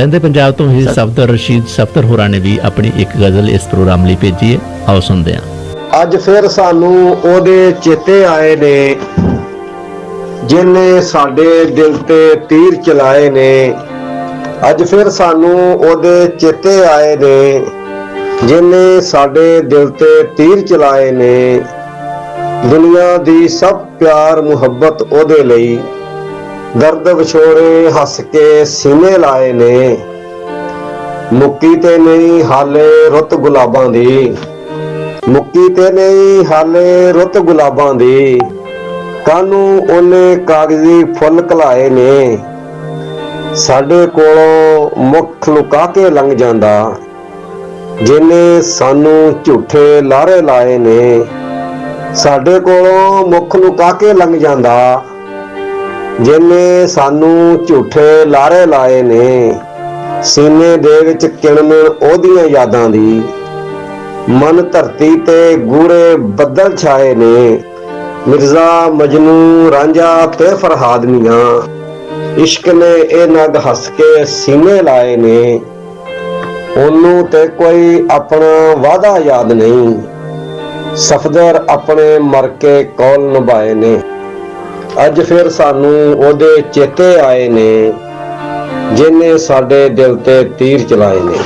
लहंदे पंजाब तो ही सफदर रशीद सफदर होरां ने भी अपनी एक गज़ल इस प्रोग्राम ਲਈ ਭੇਜੀ ਹੈ। आओ सुनते हैं। ਅੱਜ ਫਿਰ ਸਾਨੂੰ ਉਹਦੇ ਚੇਤੇ ਆਏ ਨੇ ਜਿਹਨੇ ਸਾਡੇ ਦਿਲ ਤੇ ਤੀਰ ਚਲਾਏ ਨੇ। ਅੱਜ ਫਿਰ ਸਾਨੂੰ ਉਹਦੇ ਚੇਤੇ ਆਏ ਨੇ ਜਿਹਨੇ ਸਾਡੇ ਦਿਲ ਤੇ ਤੀਰ ਚਲਾਏ ਨੇ। ਦੁਨੀਆ ਦੀ ਸਭ ਪਿਆਰ ਮੁਹੱਬਤ ਉਹਦੇ ਲਈ ਦਰਦ ਵਿਛੋੜੇ ਹੱਸ ਕੇ ਸੀਨੇ ਲਾਏ ਨੇ। ਮੁੱਕੀ ਤੇ ਨਹੀਂ ਹਾਲੇ ਰੁੱਤ ਗੁਲਾਬਾਂ ਦੀ, ਮੁੱਕੀ ਤੇ ਨਹੀਂ ਹਾਲੇ ਰੁੱਤ ਗੁਲਾਬਾਂ ਦੀ। ਕਾਹਨੂੰ ਉਹਨੇ ਕਾਗਜ਼ੀ ਫੁੱਲ ਘਲਾਏ ਨੇ। ਸਾਡੇ ਕੋਲੋਂ ਮੁੱਖ ਲੁਕਾ ਕੇ ਲੰਘ ਜਾਂਦਾ ਜਿਹਨੇ ਸਾਨੂੰ ਝੂਠੇ ਲਾਰੇ ਲਾਏ ਨੇ। ਸਾਡੇ ਕੋਲੋਂ ਮੁੱਖ ਲੁਕਾ ਕੇ ਲੰਘ ਜਾਂਦਾ ਜਿਹਨੇ ਸਾਨੂੰ ਝੂਠੇ ਲਾਰੇ ਲਾਏ ਨੇ। ਸੀਨੇ ਦੇ ਵਿੱਚ ਕਿਣਮਿਣ ਉਹਦੀਆਂ ਯਾਦਾਂ ਦੀ, ਮਨ ਧਰਤੀ ਤੇ ਗੂੜੇ ਬੱਦਲ ਛਾਏ ਨੇ। ਮਿਰਜ਼ਾ ਮਜਨੂ ਰਾਂਝਾ ਤੇ ਫਰਹਾਦ ਮੀਆਂ ਇਸ਼ਕ ਨੇ ਇਹ ਨਗ ਹੱਸ ਕੇ ਸੀਨੇ ਲਾਏ ਨੇ। ਉਹਨੂੰ ਤੇ ਕੋਈ ਆਪਣਾ ਵਾਅਦਾ ਯਾਦ ਨਹੀਂ, ਸਫਦਰ ਆਪਣੇ ਮਰ ਕੇ ਕੌਲ ਨਿਭਾਏ ਨੇ। ਅੱਜ ਫਿਰ ਸਾਨੂੰ ਉਹਦੇ ਚੇਤੇ ਆਏ ਨੇ ਜਿਹਨੇ ਸਾਡੇ ਦਿਲ ਤੇ ਤੀਰ ਚਲਾਏ ਨੇ।